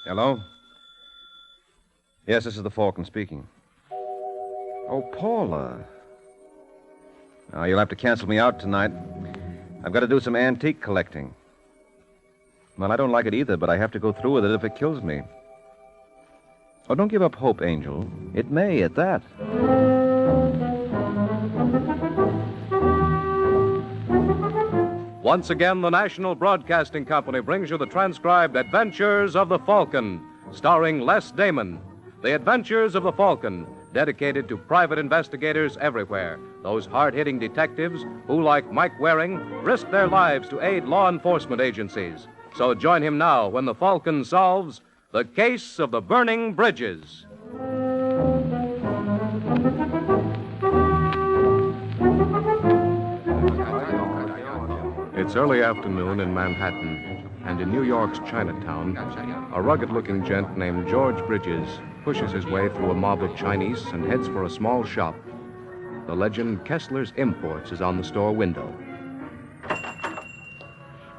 Hello? Yes, this is the Falcon speaking. Oh, Paula. Now, you'll have to cancel me out tonight. I've got to do some antique collecting. Well, I don't like it either, but I have to go through with it if it kills me. Oh, don't give up hope, Angel. It may, at that. Once again, the National Broadcasting Company brings you the transcribed Adventures of the Falcon, starring Les Damon. The Adventures of the Falcon, dedicated to private investigators everywhere, those hard-hitting detectives who, like Mike Waring, risk their lives to aid law enforcement agencies. So join him now when the Falcon solves the case of the burning bridges. It's early afternoon in Manhattan, and in New York's Chinatown, a rugged-looking gent named George Bridges pushes his way through a mob of Chinese and heads for a small shop. The legend Kessler's Imports is on the store window.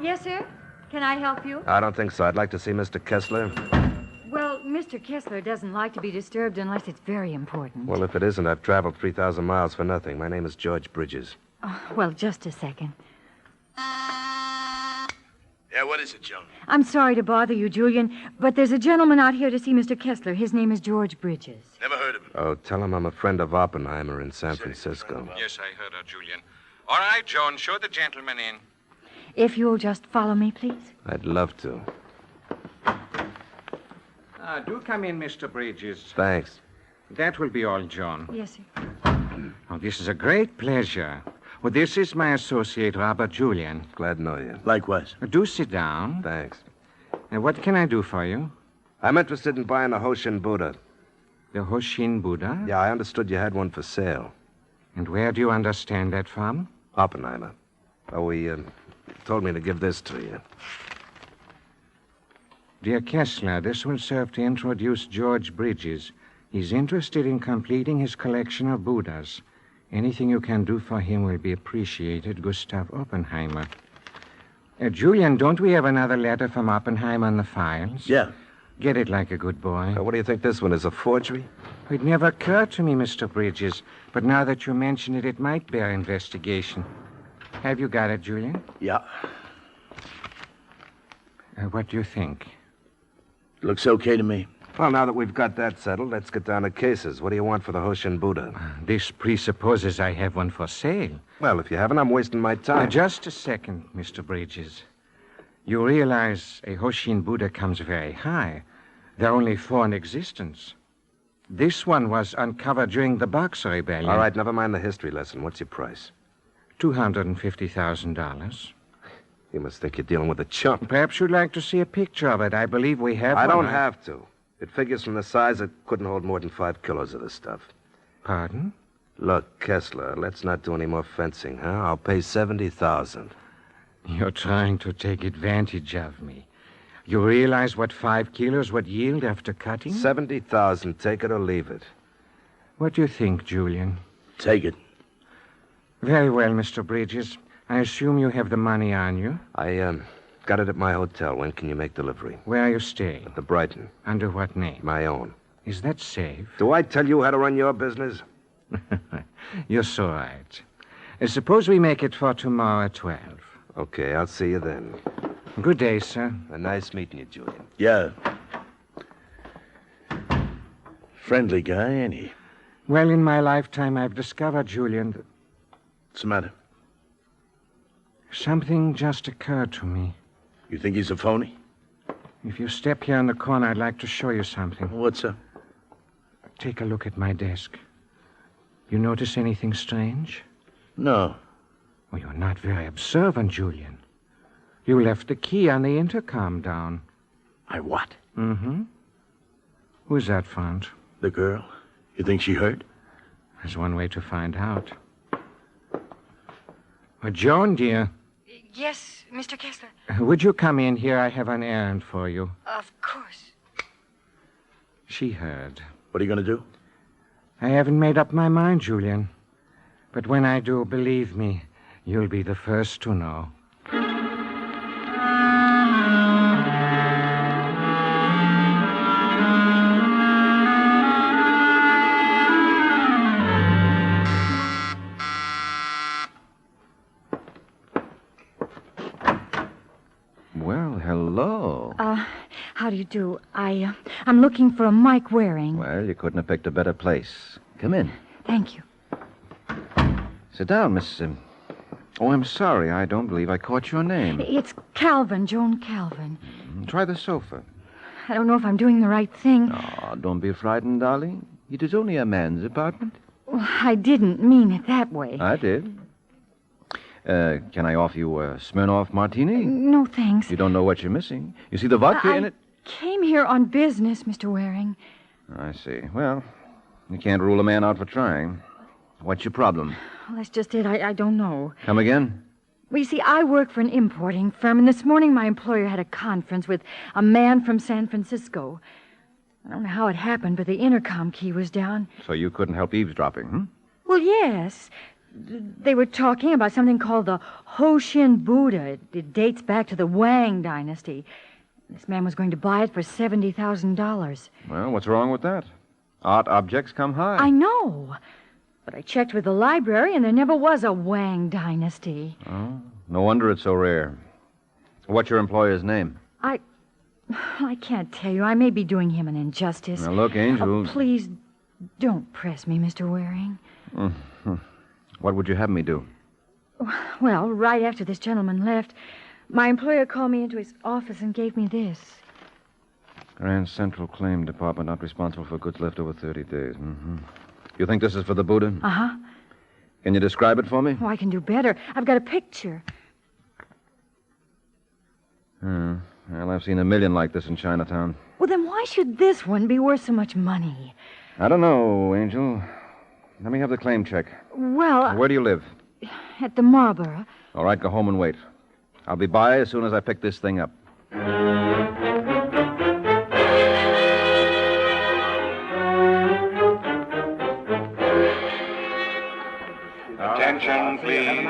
Yes, sir? Can I help you? I don't think so. I'd like to see Mr. Kessler. Well, Mr. Kessler doesn't like to be disturbed unless it's very important. Well, if it isn't, I've traveled 3,000 miles for nothing. My name is George Bridges. Oh, well, just a second. Yeah, what is it, Joan? I'm sorry to bother you, Julian, but there's a gentleman out here to see Mr. Kessler. His name is George Bridges. Never heard of him. Oh, tell him I'm a friend of Oppenheimer in San Francisco. Yes, I heard her, Julian. All right, Joan, show the gentleman in. If you'll just follow me, please. I'd love to. Do come in, Mr. Bridges. Thanks. That will be all, John. Yes, sir. Oh, this is a great pleasure. Well, this is my associate, Robert Julian. Glad to know you. Likewise. Do sit down. Thanks. What can I do for you? I'm interested in buying a Hoshin Buddha. The Hoshin Buddha? Yeah, I understood you had one for sale. And where do you understand that from? Oppenheimer. Oh, he told me to give this to you. Dear Kessler, this will serve to introduce George Bridges. He's interested in completing his collection of Buddhas. Anything you can do for him will be appreciated, Gustav Oppenheimer. Julian, don't we have another letter from Oppenheimer in the files? Yeah. Get it like a good boy. What do you think this one is, a forgery? It never occurred to me, Mr. Bridges, but now that you mention it, it might bear investigation. Have you got it, Julian? Yeah. What do you think? Looks okay to me. Well, now that we've got that settled, let's get down to cases. What do you want for the Hoshin Buddha? This presupposes I have one for sale. Well, if you haven't, I'm wasting my time. Just a second, Mr. Bridges. You realize a Hoshin Buddha comes very high. There are only 4 in existence. This one was uncovered during the Boxer Rebellion. All right, never mind the history lesson. What's your price? $250,000. You must think you're dealing with a chump. Perhaps you'd like to see a picture of it. I believe we have I one. don't have to. It figures from the size it couldn't hold more than 5 kilos of this stuff. Pardon? Look, Kessler, let's not do any more fencing, huh? I'll pay $70,000. You're trying to take advantage of me. You realize what 5 kilos would yield after cutting? $70,000. Take it or leave it. What do you think, Julian? Take it. Very well, Mr. Bridges. I assume you have the money on you. I got it at my hotel. When can you make delivery? Where are you staying? At the Brighton. Under what name? My own. Is that safe? Do I tell you how to run your business? You're so right. Suppose we make it for tomorrow at 12. Okay, I'll see you then. Good day, sir. Nice meeting you, Julian. Yeah. Friendly guy, ain't he? Well, in my lifetime, I've discovered, Julian, that What's the matter? something just occurred to me. You think he's a phony? If you step here in the corner, I'd like to show you something. What's up? Take a look at my desk. You notice anything strange? No. Well, you're not very observant, Julian. You left the key on the intercom down. I what? Mm-hmm. Who's that, Font? The girl? You think she heard? There's one way to find out. Joan, dear, Yes, Mr. Kessler. would you come in here? I have an errand for you. Of course. She heard. What are you going to do? I haven't made up my mind, Julian. But when I do, believe me, you'll be the first to know. Well, hello. How do you do? I'm looking for a Mike Waring. Well, you couldn't have picked a better place. Come in. Thank you. Sit down, Miss... Oh, I'm sorry. I don't believe I caught your name. It's Calvin, Joan Calvin. Try the sofa. I don't know if I'm doing the right thing. Oh, don't be frightened, darling. It is only a man's apartment. Well, I didn't mean it that way. I did. Can I offer you a Smirnoff martini? No, thanks. You don't know what you're missing. You see the vodka in it? I came here on business, Mr. Waring. I see. Well, you can't rule a man out for trying. What's your problem? Well, that's just it. I don't know. Come again? Well, you see, I work for an importing firm, and this morning my employer had a conference with a man from San Francisco. I don't know how it happened, but the intercom key was down. So you couldn't help eavesdropping, hmm? Well, yes. They were talking about something called the Hoshin Buddha. It dates back to the Wang dynasty. This man was going to buy it for $70,000. Well, what's wrong with that? Art objects come high. I know. But I checked with the library, and there never was a Wang dynasty. Oh, no wonder it's so rare. What's your employer's name? I can't tell you. I may be doing him an injustice. Now, look, Angel... Please, don't press me, Mr. Waring. What would you have me do? Well, right after this gentleman left, my employer called me into his office and gave me this. Grand Central Claim Department not responsible for goods left over 30 days. Mm-hmm. You think this is for the Buddha? Uh-huh. Can you describe it for me? Oh, I can do better. I've got a picture. Well, I've seen a million like this in Chinatown. Well, then why should this one be worth so much money? I don't know, Angel. Let me have the claim check. Well, Where do you live? at the Marlborough. All right, go home and wait. I'll be by as soon as I pick this thing up. Attention, please.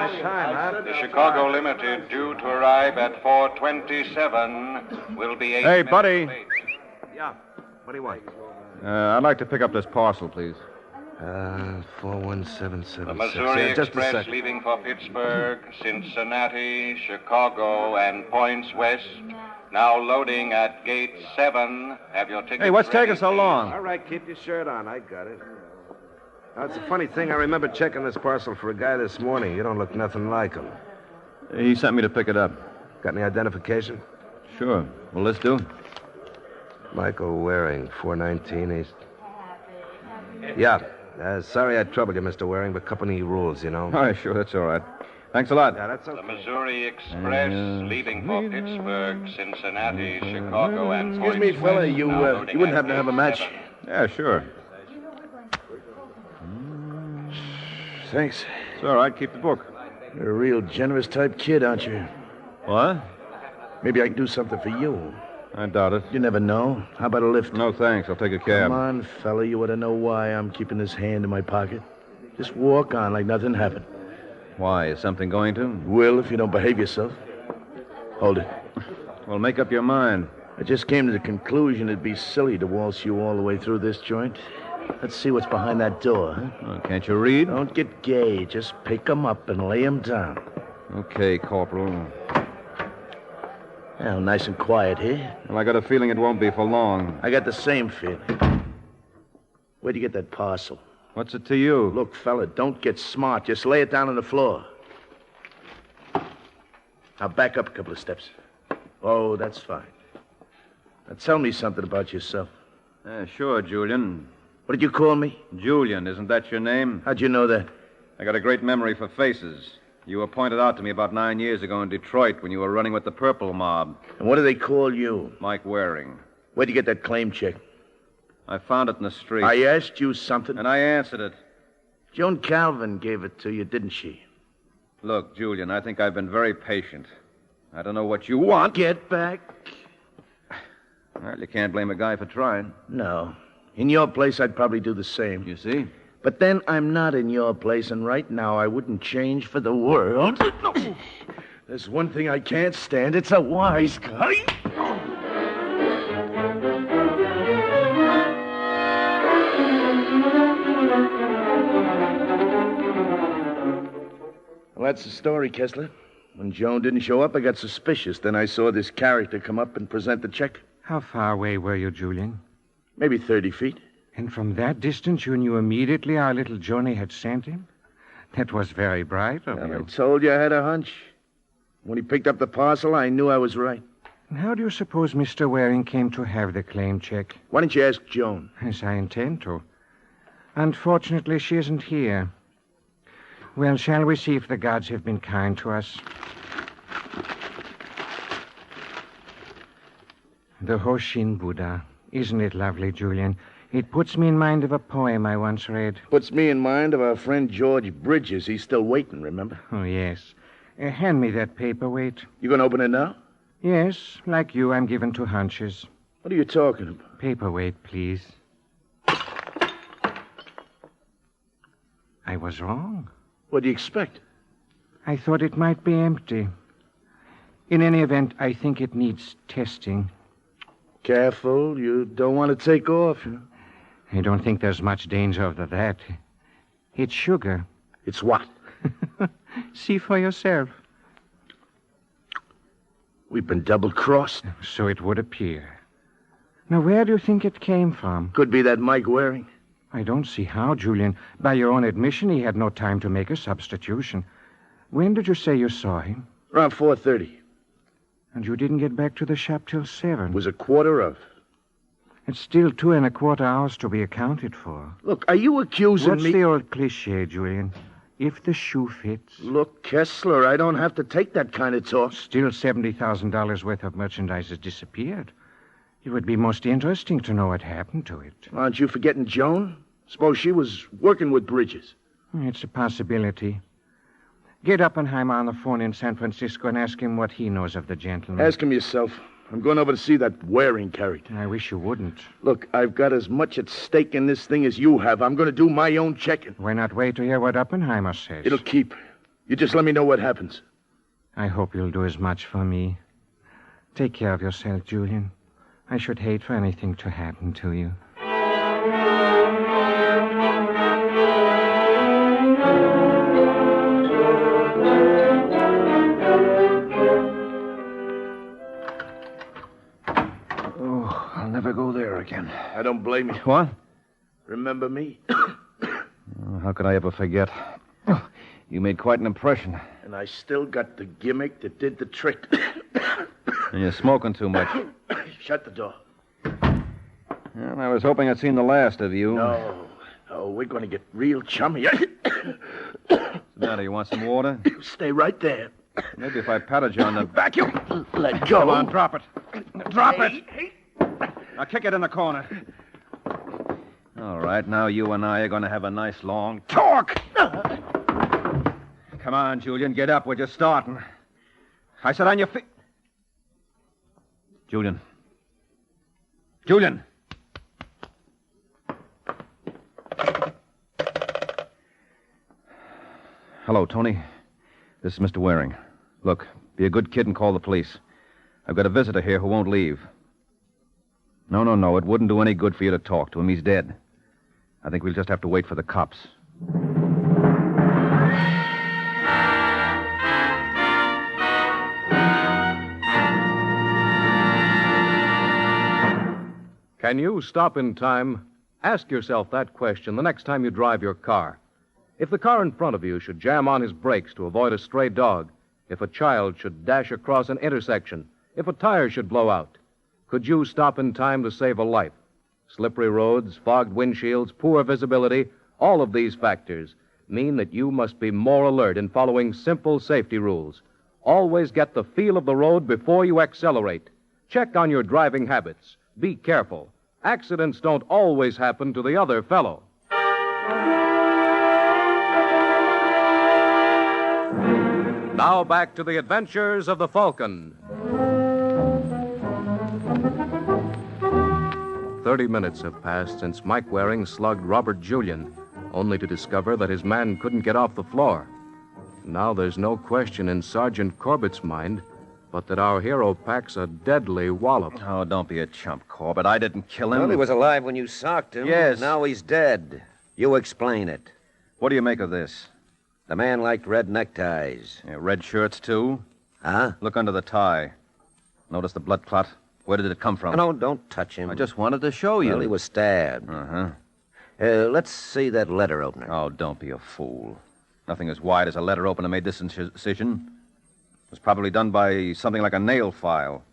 The Chicago Limited, due to arrive at 4:27, will be 8 Hey, minutes buddy. late. Yeah. What do you want? I'd like to pick up this parcel, please. 41776. The Missouri Just a Express second. leaving for Pittsburgh, Cincinnati, Chicago, and points west. Now loading at gate 7. Have your tickets Hey, what's ready, taking so please. long? All right, keep your shirt on. I got it. Now, it's a funny thing. I remember checking this parcel for a guy this morning. You don't look nothing like him. He sent me to pick it up. Got any identification? Sure. Well, let's do. Michael Waring, 419 East. Yeah. Sorry I troubled you, Mr. Waring, but company rules, you know. All right, sure, that's all right. Thanks a lot. Yeah, that's The okay. Missouri Express leaving for Pittsburgh, Cincinnati, Chicago, and points Excuse me, fella. west. You Now loading wouldn't at happen to have a gate match? 7. Yeah, sure. Thanks. It's all right. Keep the book. You're a real generous type kid, aren't you? What? Maybe I can do something for you. I doubt it. You never know. How about a lift? No, thanks. I'll take a cab. Come on, fella. You ought to know why I'm keeping this hand in my pocket. Just walk on like nothing happened. Why? Is something going to? Will, if you don't behave yourself. Hold it. Well, make up your mind. I just came to the conclusion it'd be silly to waltz you all the way through this joint. Let's see what's behind that door, huh? Oh, can't you read? Don't get gay. Just pick 'em up and lay 'em down. Okay, Corporal. Well, nice and quiet here. Well, I got a feeling it won't be for long. I got the same feeling. Where'd you get that parcel? What's it to you? Look, fella, don't get smart. Just lay it down on the floor. Now back up a couple of steps. Oh, that's fine. Now tell me something about yourself. Sure, Julian. What did you call me? Julian, isn't that your name? How'd you know that? I got a great memory for faces. You were pointed out to me about 9 years ago in Detroit when you were running with the Purple Mob. And what do they call you? Mike Waring. Where'd you get that claim check? I found it in the street. I asked you something. And I answered it. Joan Calvin gave it to you, didn't she? Look, Julian, I think I've been very patient. I don't know what you want. Get back. Well, you can't blame a guy for trying. No. In your place, I'd probably do the same. You see? But then I'm not in your place, and right now I wouldn't change for the world. There's one thing I can't stand. It's a wise guy. Well, that's the story, Kessler. When Joan didn't show up, I got suspicious. Then I saw this character come up and present the check. How far away were you, Julian? Maybe 30 feet. And from that distance, you knew immediately our little Johnny had sent him? That was very bright of Well, I you. told you I had a hunch. When he picked up the parcel, I knew I was right. And how do you suppose Mr. Waring came to have the claim check? Why didn't you ask Joan? As I intend to. Unfortunately, she isn't here. Well, shall we see if the gods have been kind to us? The Hoshin Buddha. Isn't it lovely, Julian? It puts me in mind of a poem I once read. Puts me in mind of our friend George Bridges. He's still waiting, remember? Oh, yes. Hand me that paperweight. You gonna open it now? Yes, like you, I'm given to hunches. What are you talking about? Paperweight, please. I was wrong. What do you expect? I thought it might be empty. In any event, I think it needs testing. Careful, you don't want to take off. You know? I don't think there's much danger of that. It's sugar. It's what? See for yourself. We've been double-crossed. So it would appear. Now, where do you think it came from? Could be that Mike Waring. I don't see how, Julian. By your own admission, he had no time to make a substitution. When did you say you saw him? Around 4:30. And you didn't get back to the shop till 7. It was a quarter of. It's still 2.25 hours to be accounted for. Look, are you accusing What's me? the old cliche, Julian? If the shoe fits. Look, Kessler, I don't have to take that kind of talk. Still $70,000 worth of merchandise has disappeared. It would be most interesting to know what happened to it. Aren't you forgetting Joan? Suppose she was working with Bridges. It's a possibility. Get Oppenheimer on the phone in San Francisco and ask him what he knows of the gentleman. Ask him yourself. I'm going over to see that Waring character. I wish you wouldn't. Look, I've got as much at stake in this thing as you have. I'm going to do my own checking. Why not wait to hear what Oppenheimer says? It'll keep. You just let me know what happens. I hope you'll do as much for me. Take care of yourself, Julian. I should hate for anything to happen to you. Oh, I'll never go there again. I don't blame you. What? Remember me? How could I ever forget? You made quite an impression. And I still got the gimmick that did the trick. And you're smoking too much. Shut the door. Well, I was hoping I'd seen the last of you. No. Oh, we're going to get real chummy. What's the matter? You want some water? Stay right there. Maybe if I patted you on the back, you... Let go. Come on, drop it. Drop Hey, it. Now kick it in the corner. All right, now you and I are going to have a nice long talk. Come on, Julian, get up. We're just starting. I said on your feet. Julian. Julian. Hello, Tony. This is Mr. Waring. Look, be a good kid and call the police. I've got a visitor here who won't leave. No. It wouldn't do any good for you to talk to him. He's dead. I think we'll just have to wait for the cops. Can you stop in time? Ask yourself that question the next time you drive your car. If the car in front of you should jam on his brakes to avoid a stray dog, if a child should dash across an intersection, if a tire should blow out, could you stop in time to save a life? Slippery roads, fogged windshields, poor visibility, all of these factors mean that you must be more alert in following simple safety rules. Always get the feel of the road before you accelerate. Check on your driving habits. Be careful. Accidents don't always happen to the other fellow. Now back to the adventures of the Falcon. 30 minutes have passed since Mike Waring slugged Robert Julian, only to discover that his man couldn't get off the floor. Now there's no question in Sergeant Corbett's mind but that our hero packs a deadly wallop. Oh, don't be a chump, Corbett. I didn't kill him. Well, he was alive when you socked him. Yes. Now he's dead. You explain it. What do you make of this? The man liked red neckties. Yeah, red shirts, too? Huh? Look under the tie. Notice the blood clot? Where did it come from? No, don't touch him. I just wanted to show you. Well, he was stabbed. Uh-huh. Let's see that letter opener. Oh, don't be a fool. Nothing as wide as a letter opener made this incision. It was probably done by something like a nail file.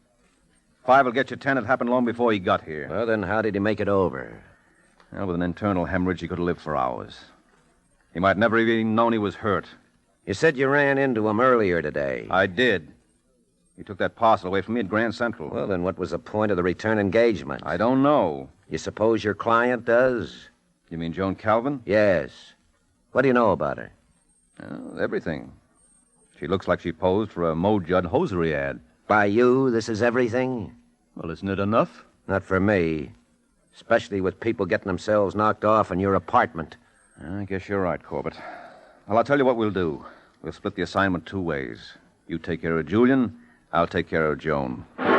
5 will get you 10. It happened long before he got here. Well, then how did he make it over? Well, with an internal hemorrhage, he could have lived for hours. He might never have even known he was hurt. You said you ran into him earlier today. I did. He took that parcel away from me at Grand Central. Well, then what was the point of the return engagement? I don't know. You suppose your client does? You mean Joan Calvin? Yes. What do you know about her? Everything. She looks like she posed for a Mo Judd hosiery ad. By you, this is everything? Well, isn't it enough? Not for me. Especially with people getting themselves knocked off in your apartment. I guess you're right, Corbett. Well, I'll tell you what we'll do. We'll split the assignment 2 ways. You take care of Julian, I'll take care of Joan. I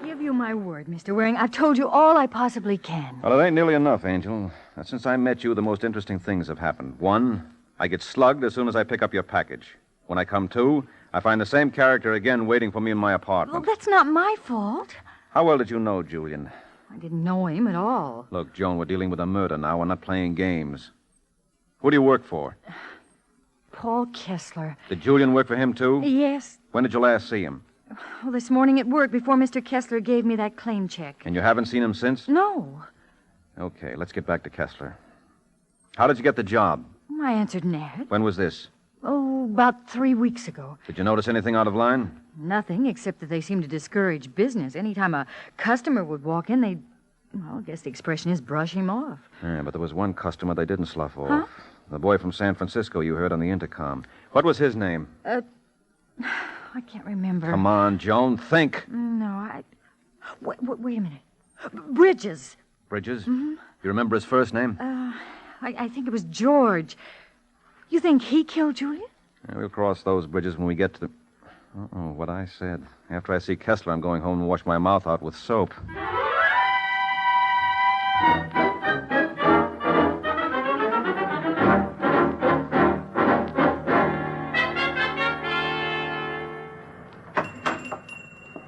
give you my word, Mr. Waring. I've told you all I possibly can. Well, it ain't nearly enough, Angel. Since I met you, the most interesting things have happened. 1, I get slugged as soon as I pick up your package. When I come to, I find the same character again waiting for me in my apartment. Well, that's not my fault. How well did you know Julian? I didn't know him at all. Look, Joan, we're dealing with a murder now. We're not playing games. Who do you work for? Paul Kessler. Did Julian work for him, too? Yes. When did you last see him? Well, this morning at work before Mr. Kessler gave me that claim check. And you haven't seen him since? No. Okay, let's get back to Kessler. How did you get the job? I answered an ad. When was this? Oh, about 3 weeks ago. Did you notice anything out of line? Nothing, except that they seemed to discourage business. Anytime a customer would walk in, they'd, well, I guess the expression is brush him off. Yeah, but there was one customer they didn't slough off. The boy from San Francisco you heard on the intercom. What was his name? I can't remember. Come on, Joan, think. No, Wait a minute. Bridges. Bridges? Mm-hmm. You remember his first name? I think it was George. You think he killed Julian? Yeah, we'll cross those bridges when we get to the... Uh-oh, what I said. After I see Kessler, I'm going home and wash my mouth out with soap.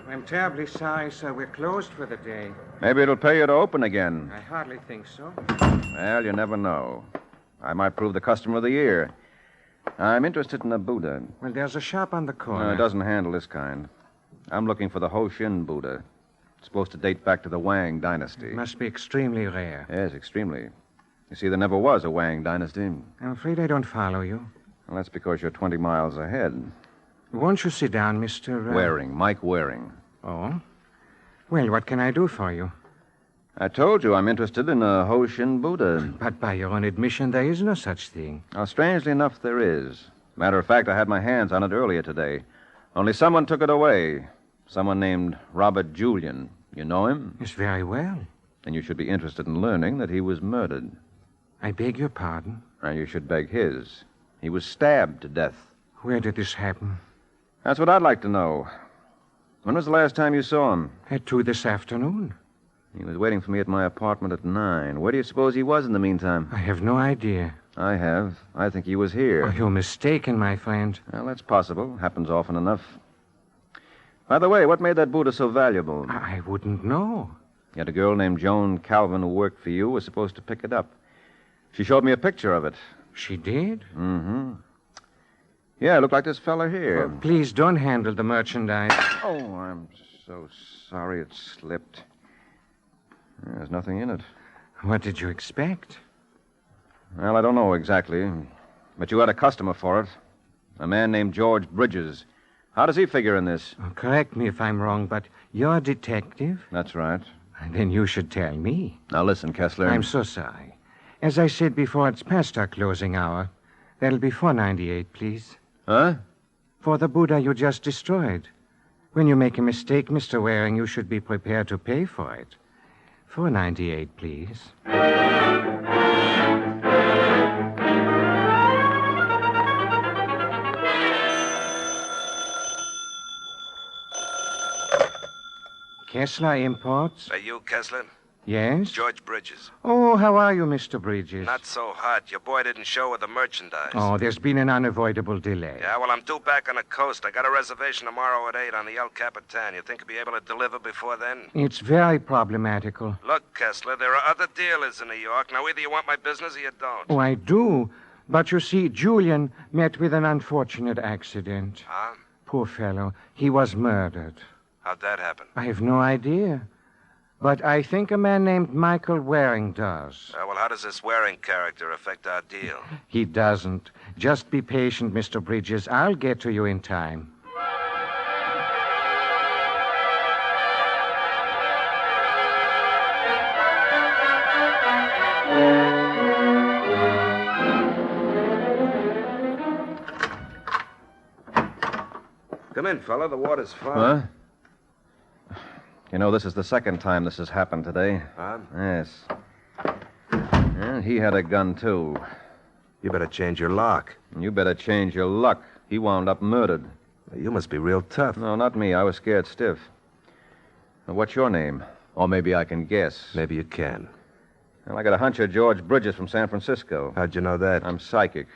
I'm terribly sorry, sir. We're closed for the day. Maybe it'll pay you to open again. I hardly think so. Well, you never know. I might prove the customer of the year. I'm interested in a Buddha. Well, there's a shop on the corner. No, it doesn't handle this kind. I'm looking for the Hoshin Buddha. It's supposed to date back to the Wang dynasty. It must be extremely rare. Yes, extremely. You see, there never was a Wang dynasty. I'm afraid I don't follow you. Well, that's because you're 20 miles ahead. Won't you sit down, Mr. Waring, Mike Waring. Oh? Well, what can I do for you? I told you I'm interested in a Hoshin Buddha. But by your own admission, there is no such thing. Now, strangely enough, there is. Matter of fact, I had my hands on it earlier today. Only someone took it away. Someone named Robert Julian. You know him? Yes, very well. Then you should be interested in learning that he was murdered. I beg your pardon? And you should beg his. He was stabbed to death. Where did this happen? That's what I'd like to know. When was the last time you saw him? At 2 this afternoon. He was waiting for me at my apartment at 9. Where do you suppose he was in the meantime? I have no idea. I have. I think he was here. Oh, you're mistaken, my friend. Well, that's possible. Happens often enough. By the way, what made that Buddha so valuable? I wouldn't know. Yet a girl named Joan Calvin who worked for you was supposed to pick it up. She showed me a picture of it. She did? Mm-hmm. Yeah, it looked like this fella here. Oh, please don't handle the merchandise. Oh, I'm so sorry it slipped. There's nothing in it. What did you expect? Well, I don't know exactly. But you had a customer for it. A man named George Bridges. How does he figure in this? Oh, correct me if I'm wrong, but you're a detective? That's right. Then you should tell me. Now listen, Kessler. I'm so sorry. As I said before, it's past our closing hour. That'll be $4.98, please. Huh? For the Buddha you just destroyed. When you make a mistake, Mr. Waring, you should be prepared to pay for it. $4.98, please. Kessler Imports? Are you Kessler? Yes? George Bridges. Oh, how are you, Mr. Bridges? Not so hot. Your boy didn't show with the merchandise. Oh, there's been an unavoidable delay. Yeah, well, I'm due back on the coast. I got a reservation tomorrow at 8 on the El Capitan. You think I'll be able to deliver before then? It's very problematical. Look, Kessler, there are other dealers in New York. Now, either you want my business or you don't. Oh, I do. But you see, Julian met with an unfortunate accident. Huh? Poor fellow. He was murdered. How'd that happen? I have no idea. But I think a man named Michael Waring does. Well, how does this Waring character affect our deal? He doesn't. Just be patient, Mr. Bridges. I'll get to you in time. Come in, fella. The water's fine. Huh? You know, this is the second time this has happened today. Huh? Yes. And he had a gun, too. You better change your lock. And you better change your luck. He wound up murdered. You must be real tough. No, not me. I was scared stiff. Now, what's your name? Or maybe I can guess. Maybe you can. Well, I got a hunch of George Bridges from San Francisco. How'd you know that? I'm psychic.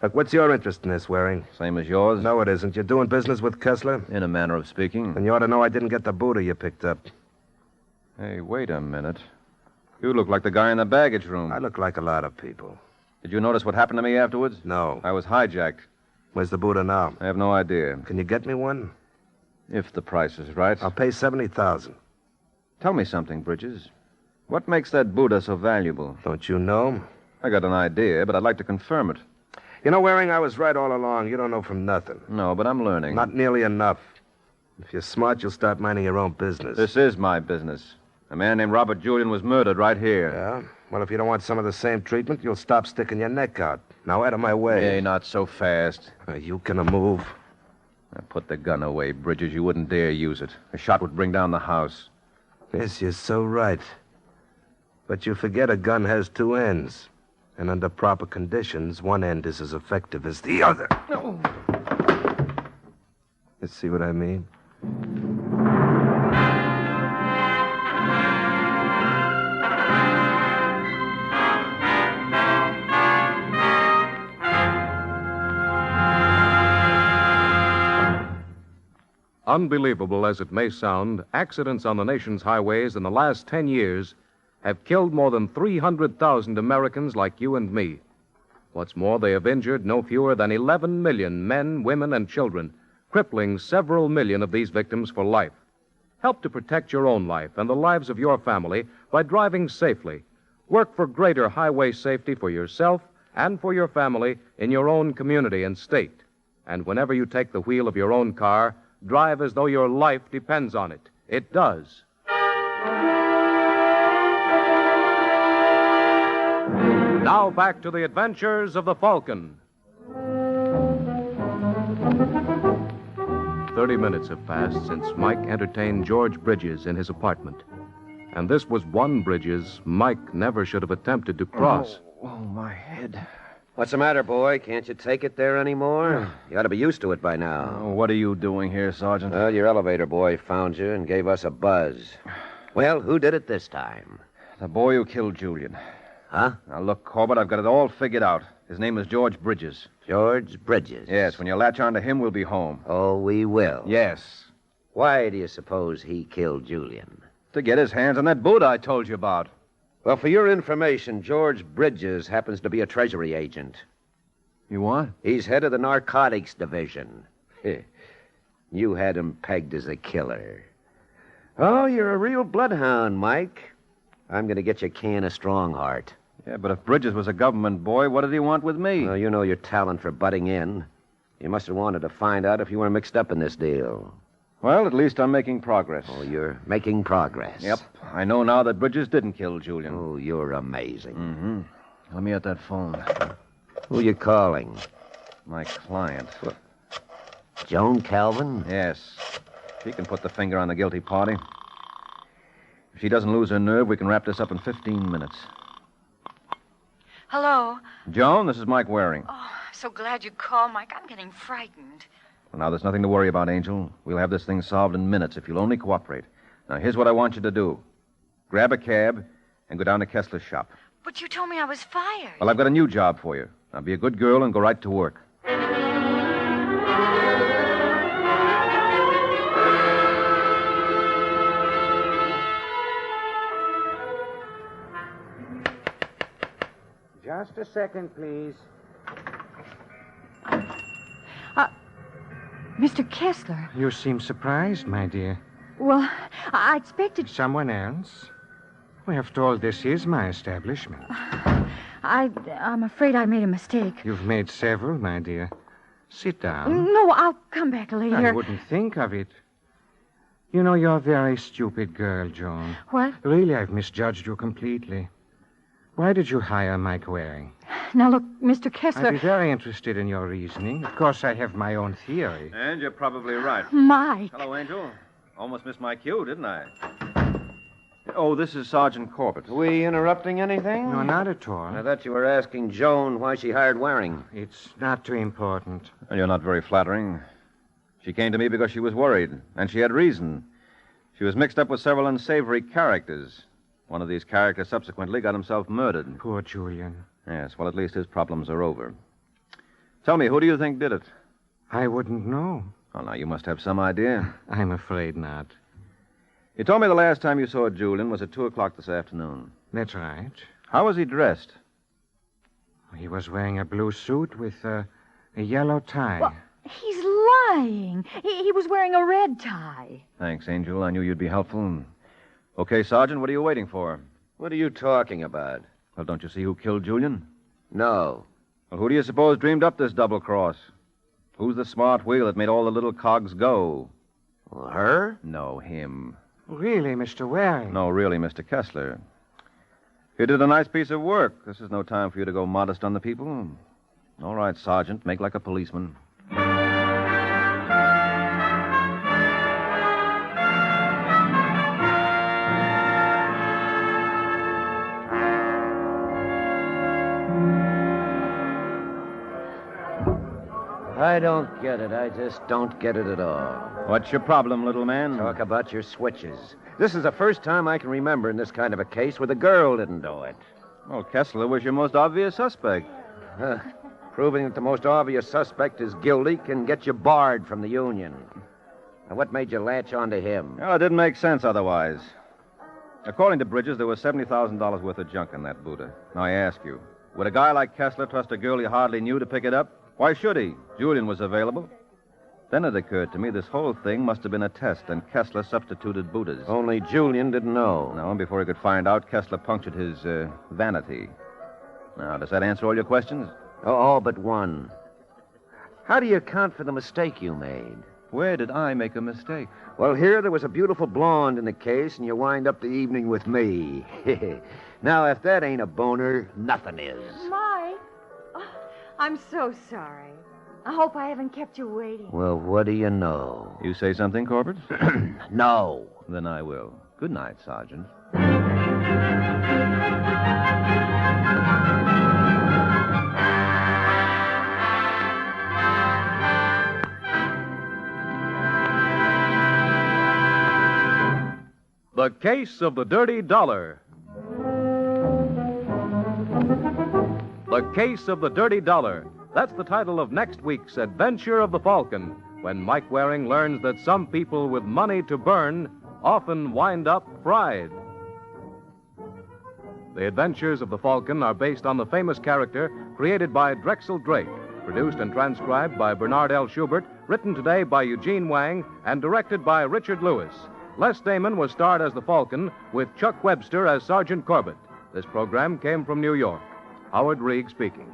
Look, what's your interest in this, Waring? Same as yours? No, it isn't. You're doing business with Kessler? In a manner of speaking. And you ought to know I didn't get the Buddha you picked up. Hey, wait a minute. You look like the guy in the baggage room. I look like a lot of people. Did you notice what happened to me afterwards? No. I was hijacked. Where's the Buddha now? I have no idea. Can you get me one? If the price is right. I'll pay $70,000. Tell me something, Bridges. What makes that Buddha so valuable? Don't you know? I got an idea, but I'd like to confirm it. You know, Waring, I was right all along. You don't know from nothing. No, but I'm learning. Not nearly enough. If you're smart, you'll start minding your own business. This is my business. A man named Robert Julian was murdered right here. Yeah? Well, if you don't want some of the same treatment, you'll stop sticking your neck out. Now, out of my way. Hey, not so fast. You can move. Now, put the gun away, Bridges. You wouldn't dare use it. A shot would bring down the house. Yes, you're so right. But you forget a gun has two ends. And under proper conditions, one end is as effective as the other. No. You see what I mean? Unbelievable as it may sound, accidents on the nation's highways in the last 10 years have killed more than 300,000 Americans like you and me. What's more, they have injured no fewer than 11 million men, women, and children, crippling several million of these victims for life. Help to protect your own life and the lives of your family by driving safely. Work for greater highway safety for yourself and for your family in your own community and state. And whenever you take the wheel of your own car, drive as though your life depends on it. It does. Now back to the adventures of the Falcon. 30 minutes have passed since Mike entertained George Bridges in his apartment. And this was one Bridges Mike never should have attempted to cross. Oh, my head. What's the matter, boy? Can't you take it there anymore? You ought to be used to it by now. Oh, what are you doing here, Sergeant? Well, your elevator boy found you and gave us a buzz. Well, who did it this time? The boy who killed Julian. Huh? Now, look, Corbett, I've got it all figured out. His name is George Bridges. George Bridges? Yes, when you latch onto him, we'll be home. Oh, we will. Yes. Why do you suppose he killed Julian? To get his hands on that Buddha I told you about. Well, for your information, George Bridges happens to be a Treasury agent. You what? He's head of the narcotics division. You had him pegged as a killer. Oh, you're a real bloodhound, Mike. I'm going to get you a can of Strongheart. Yeah, but if Bridges was a government boy, what did he want with me? Well, you know your talent for butting in. You must have wanted to find out if you were mixed up in this deal. Well, at least I'm making progress. Oh, you're making progress. Yep. I know now that Bridges didn't kill Julian. Oh, you're amazing. Mm-hmm. Let me at that phone. Who you calling? My client. Joan Calvin? Yes. She can put the finger on the guilty party. If she doesn't lose her nerve, we can wrap this up in 15 minutes. Hello. Joan, this is Mike Waring. Oh, I'm so glad you called, Mike. I'm getting frightened. Well, now, there's nothing to worry about, Angel. We'll have this thing solved in minutes if you'll only cooperate. Now, here's what I want you to do. grab a cab, and go down to Kessler's shop. But you told me I was fired. Well, I've got a new job for you. Now, be a good girl and go right to work. Just a second, please. Mr. Kessler. You seem surprised, my dear. Well, I expected... Someone else? Well, after all, this is my establishment. I'm afraid I made a mistake. You've made several, my dear. Sit down. No, I'll come back later. I wouldn't think of it. You know, you're a very stupid girl, Joan. What? Really, I've misjudged you completely. Why did you hire Mike Waring? Now, look, Mr. Kessler... I'd be very interested in your reasoning. Of course, I have my own theory. And you're probably right. Mike. Hello, Angel. Almost missed my cue, didn't I? Oh, this is Sergeant Corbett. We interrupting anything? No, not at all. I thought you were asking Joan why she hired Waring. It's not too important. Well, you're not very flattering. She came to me because she was worried, and she had reason. She was mixed up with several unsavory characters. One of these characters subsequently got himself murdered. Poor Julian. Yes, well, at least his problems are over. Tell me, who do you think did it? I wouldn't know. Oh, now, you must have some idea. I'm afraid not. You told me the last time you saw Julian was at 2 o'clock this afternoon. That's right. How was he dressed? He was wearing a blue suit with a yellow tie. Well, he's lying. He was wearing a red tie. Thanks, Angel. I knew you'd be helpful. Okay, Sergeant, what are you waiting for? What are you talking about? Well, don't you see who killed Julian? No. Well, who do you suppose dreamed up this double cross? Who's the smart wheel that made all the little cogs go? Well, her? No, him. Really, Mr. Waring? No, really, Mr. Kessler. You did a nice piece of work. This is no time for you to go modest on the people. All right, Sergeant, make like a policeman. I don't get it. I just don't get it at all. What's your problem, little man? Talk about your switches. This is the first time I can remember in this kind of a case where the girl didn't do it. Well, Kessler was your most obvious suspect. Proving that the most obvious suspect is guilty can get you barred from the union. Now, what made you latch onto him? Well, it didn't make sense otherwise. According to Bridges, there was $70,000 worth of junk in that Buddha. Now, I ask you, would a guy like Kessler trust a girl he hardly knew to pick it up? Why should he? Julian was available. Then it occurred to me this whole thing must have been a test, and Kessler substituted Buddhas. Only Julian didn't know. No, and before he could find out, Kessler punctured his vanity. Now, does that answer all your questions? All but one. How do you account for the mistake you made? Where did I make a mistake? Well, here there was a beautiful blonde in the case, and you wind up the evening with me. Now, if that ain't a boner, nothing is. Mike. Oh, I'm so sorry. I hope I haven't kept you waiting. Well, what do you know? You say something, Corbett? No. Then I will. Good night, Sergeant. The Case of the Dirty Dollar. The Case of the Dirty Dollar. That's the title of next week's Adventure of the Falcon, when Mike Waring learns that some people with money to burn often wind up fried. The Adventures of the Falcon are based on the famous character created by Drexel Drake, produced and transcribed by Bernard L. Schubert, written today by Eugene Wang, and directed by Richard Lewis. Les Damon was starred as the Falcon, with Chuck Webster as Sergeant Corbett. This program came from New York. Howard Reig speaking.